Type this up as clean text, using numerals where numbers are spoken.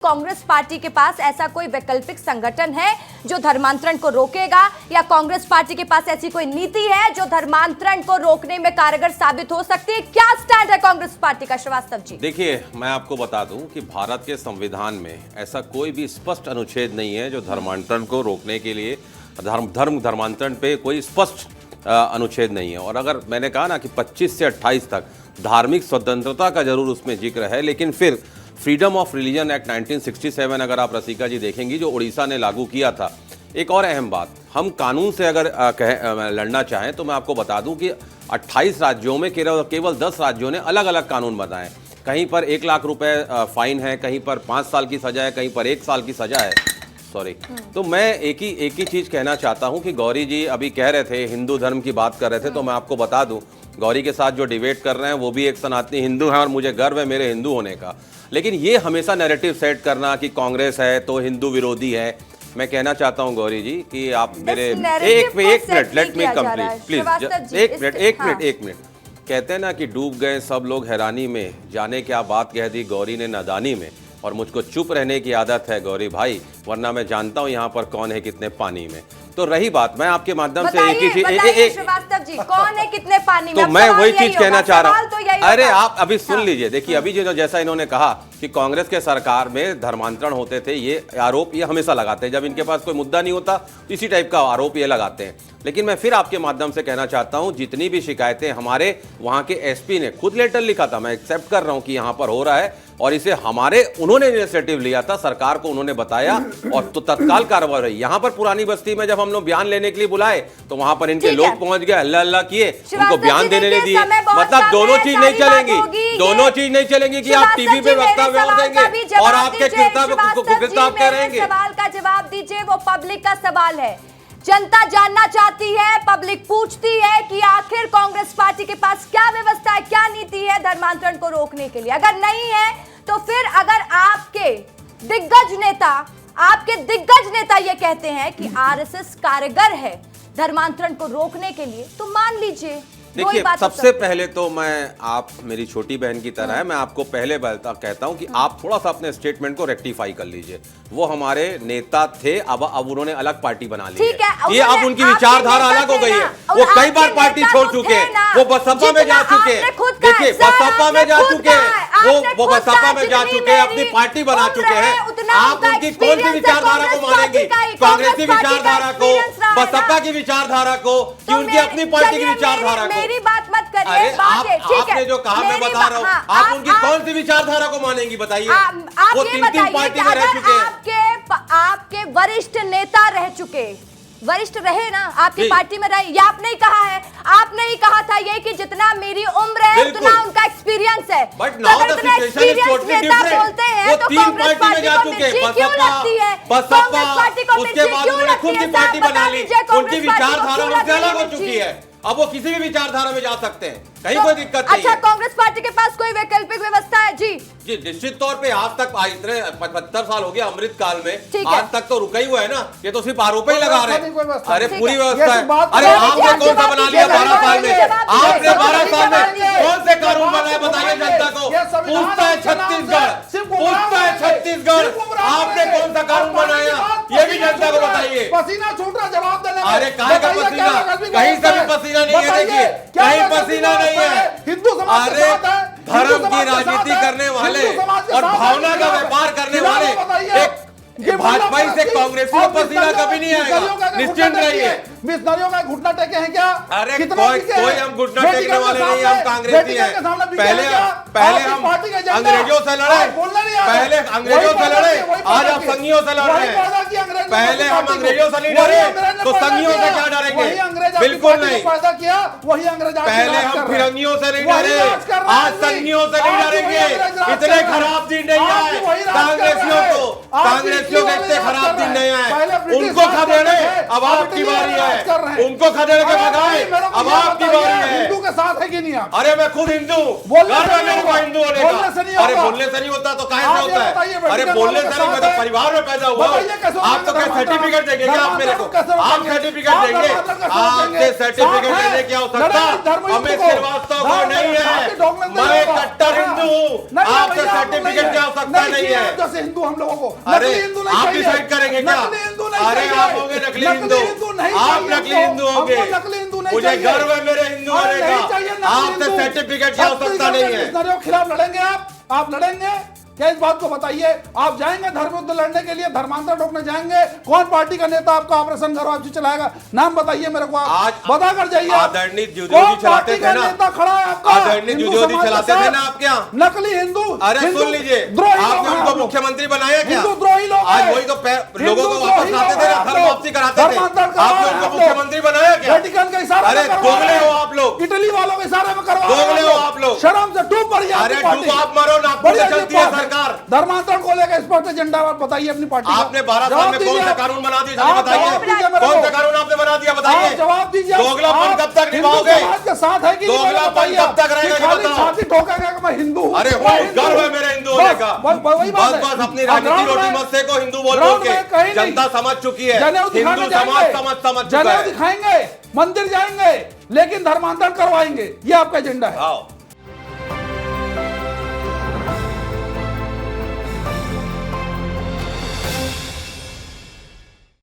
Congress party के पास ऐसा कोई वैकल्पिक संगठन है जो धर्मांतरण को रोकेगा, या कांग्रेस पार्टी के पास ऐसी कोई नीति है जो धर्मांतरण को रोकने में कारगर साबित हो सकती है? क्या स्टैंड है कांग्रेस पार्टी का, श्रीवास्तव जी? देखिए, मैं आपको बता दूं कि भारत के संविधान में ऐसा कोई भी स्पष्ट अनुच्छेद नहीं है जो धर्मांतरण को रोकने के लिए धर्मांतरण पे कोई स्पष्ट अनुच्छेद नहीं है। और अगर मैंने कहा ना कि 25 से 28 तक धार्मिक स्वतंत्रता का जरूर उसमें जिक्र है, लेकिन फिर फ्रीडम ऑफ रिलीजन एक्ट 1967 अगर आप रसिका जी देखेंगी जो उड़ीसा ने लागू किया था। एक और अहम बात, हम कानून से अगर लड़ना चाहें तो मैं आपको बता दूं कि 28 राज्यों में केवल 10 राज्यों ने अलग अलग कानून बनाए। कहीं पर 1 लाख रुपए फाइन है, कहीं पर 5 साल की सजा है, कहीं पर 1 साल की सजा है। सॉरी। तो मैं एक ही चीज कहना चाहता हूं कि गौरी जी अभी कह रहे थे, हिंदू धर्म की बात कर रहे थे, तो मैं आपको बता दूं गौरी के साथ जो डिबेट कर रहे हैं वो भी एक सनातनी हिंदू है और मुझे गर्व है मेरे हिंदू होने का। लेकिन ये हमेशा नैरेटिव सेट करना कि कांग्रेस है तो हिंदू विरोधी है, मैं कहना चाहता हूं गौरी जी कि आप मेरे एक minute let me complete please, एक मिनट। कहते हैं ना कि डूब गए सब लोग हैरानी में, जाने क्या बात कह दी गौरी ने नादानी में, और मुझको चुप रहने की आदत है गौरी भाई, वरना मैं जानता हूं यहाँ पर कौन है कितने पानी में। तो रही बात, मैं आपके माध्यम से एक ही चीज, श्रीवास्तव जी कौन है कितने पानी में, तो मैं वही चीज कहना चाह रहा हूँ। अरे आप अभी सुन लीजिए, देखिए अभी जो जैसा इन्होंने कहा कि कांग्रेस के सरकार में धर्मांतरण होते थे, ये आरोप ये हमेशा लगाते हैं, जब इनके पास कोई मुद्दा नहीं होता इसी टाइप का आरोप ये लगाते हैं। लेकिन मैं फिर आपके माध्यम से कहना चाहता हूं, जितनी भी शिकायतें हमारे वहां के एसपी ने खुद लेटर लिखा था, मैं एक्सेप्ट कर रहा हूं कि यहां पर हो रहा है, और इसे उन्होंने इनिशिएटिव लिया था, सरकार को उन्होंने बताया और तो तत्काल कार्रवाई रही। यहां पर पुरानी बस्ती में जब हम लोग बयान लेने के लिए बुलाए तो वहां पर इनके लोग पहुंच गए, अल्लाह अल्लाह किए, उनको बयान देने नहीं दिए। मतलब दोनों चीज नहीं चलेंगी कि आप टीवी पे वक्तव्य देंगे और आपके किताब कह रहेंगे। सवाल का जवाब दीजिए, वो पब्लिक का सवाल है, जनता जानना चाहती है, पब्लिक पूछती है कि आखिर कांग्रेस पार्टी के पास क्या व्यवस्था है, क्या नीति है धर्मांतरण को रोकने के लिए। अगर नहीं है तो फिर अगर आपके दिग्गज नेता ये कहते हैं कि आरएसएस कारगर है धर्मांतरण को रोकने के लिए, तो मान लीजिए। देखिए, सबसे पहले तो आप मेरी छोटी बहन की तरह है, मैं आपको पहले कहता हूं कि आप थोड़ा सा अपने स्टेटमेंट को रेक्टिफाई कर लीजिए। वो हमारे नेता थे, अब उन्होंने अलग पार्टी बना ली है, ये अब उनकी विचारधारा अलग हो गई है। वो कई बार पार्टी छोड़ चुके हैं, वो बसपा में जा चुके हैं, देखिए बसपा में जा चुके हैं, वो बसपा में जा चुके हैं, अपनी पार्टी बना चुके हैं। आप उनकी कौन सी विचारधारा को मानेंगी, कांग्रेस की विचारधारा को, बसपा की विचारधारा को, कि उनकी अपनी पार्टी की विचारधारा को? मेरी बात मत करिए, आपने जो कहा मैं बता रहा हूँ, आप उनकी कौन सी विचारधारा को मानेंगी बताइए? वो 3 पार्टी में रह चुके हैं। आपके वरिष्ठ नेता रह चुके, वरिष्ठ रहे ना आपकी पार्टी में रहे, ये आपने ही कहा है, आपने ही कहा था ये कि जितना मेरी उम्र है उतना उनका एक्सपीरियंस है। But now the situation is totally different. वो 3 पार्टी में जा चुके हैं, बसपा, उसके बाद उन्होंने खुद की पार्टी बना ली, उनकी विचारधारा उनसे अलग हो चुकी है, अब वो किसी भी विचारधारा में जा सकते हैं, कहीं कोई दिक्कत नहीं। अच्छा, कांग्रेस पार्टी के पास कोई वैकल्पिक व्यवस्था है? जी निश्चित तौर पे आज तक इतने 75 साल हो गया अमृत काल में, आज तक तो रुका ही हुआ है ना, ये तो सिर्फ आरोप ही लगा रहे हैं। अरे पूरी व्यवस्था है। अरे आपने कौन सा बना लिया 12 साल में? आपने 12 साल में कौन से कानून बनाए बताइए जनता को? पूछता है छत्तीसगढ़, आपने कौन सा कानून बनाया ये भी जनता को बताइए। पसीना छूट रहा, जवाब देने। अरे कहाँ का पसीना? कहीं से भी पसीना नहीं है, देखिए कहीं पसीना नहीं है। हिंदू समाज अरे धर्म की राजनीति करने वाले और भावना का व्यापार करने वाले एक भाजपा से कांग्रेस को पसीना कभी नहीं आएगा, निश्चिंत रहिए। मिशनरियों में घुटना टेके हैं क्या? अरे कोई हम घुटना टेकने वाले नहीं, हम कांग्रेसी हैं। पहले हम अंग्रेजों से लड़े, आज आप संघियों से लड़ रहे हैं। पहले हम अंग्रेजों से नहीं डरे तो संघियों से क्या डरेंगे? बिल्कुल नहीं। पहले हम फिरंगियों से नहीं डरे, आज संघियों से नहीं डरेंगे। इतने खराब दिन नहीं आए कांग्रेसियों को कांग्रेसियों के इतने खराब दिन नहीं आए, उनको खदेड़े, अब आपकी बारी है, उनको खदेड़ के भगाए, अब आपकी बारी है। हिंदू के साथ है कि नहीं आप? अरे मैं खुद हिंदू, गर्व है मेरे को हिंदू होने का। अरे बोलने से नहीं होता तो काहे से होता है? अरे बोलने से नहीं, मैं तो परिवार में पैदा हुआ हूं। आप तो क्या सर्टिफिकेट देंगे क्या आप मेरे को? आप सर्टिफिकेट देंगे? आपके सर्टिफिकेट देने की आवश्यकता अमित श्रीवास्तव को नहीं है। मैं कट्टर हिंदू हूँ, आपसे सर्टिफिकेट की आवश्यकता नहीं है। जैसे हिंदू हम लोगों को अरे आप डिसाइड करेंगे क्या? अरे आप होंगे नकली हिंदू, आप नकली हिंदू होंगे। मुझे गर्व है मेरे हिंदू होने का, आपसे सर्टिफिकेट की आवश्यकता नहीं है। खिलाफ लड़ेंगे आप लड़ेंगे क्या? इस बात को बताइए। आप जाएंगे धर्म युद्ध लड़ने के लिए, धर्मांतर रोकने जाएंगे? कौन पार्टी का नेता आपका ऑपरेशन घर वापसी चलाएगा? नाम बताइए मेरे को, आप बता कर जाइए। आदरणीय द्विवेदी चलाते थे ना, नेता खड़ा है आपका, आदरणीय द्विवेदी चलाते थे ना आपके यहाँ, नकली हिंदू। अरे सुन लीजिए, आपने उनको मुख्यमंत्री बनाया क्या? द्रोही लोग, आज वही तो लोगों को वापस लाते थे ना, धर्म वापसी कराते थे। आपने उनको मुख्यमंत्री बनाया क्या? अरे दोगले हो आप लोग, इटली वालों के इशारे में करवा, दोगले हो आप लोग। शर्म से डूब पड़ी। अरे डूब आप मरो, नागपुर से चलती है सरकार। धर्मांतरण को लेकर स्पष्ट एजेंडा बताइए अपनी पार्टी। आपने 12 साल में कौन सा कानून बना दिया? बताइए कौन सा कानून आपने बना दिया? बताइए। जवाब दीजिए। दोगलापन कब तक निभाओगे? के साथ है कि दोगलापन कब तक रहेगा? छाती ठोकेगा कि मैं हिंदू हूं। अरे गर्व है मेरे हिंदू होने का। बस अपनी राजनीति रोटी मत से को हिंदू बोल के जनता समझ चुकी है, हिंदू समाज समझ चुका है। दिखाएंगे, मंदिर जाएंगे, लेकिन धर्मांतरण करवाएंगे, ये आपका एजेंडा है।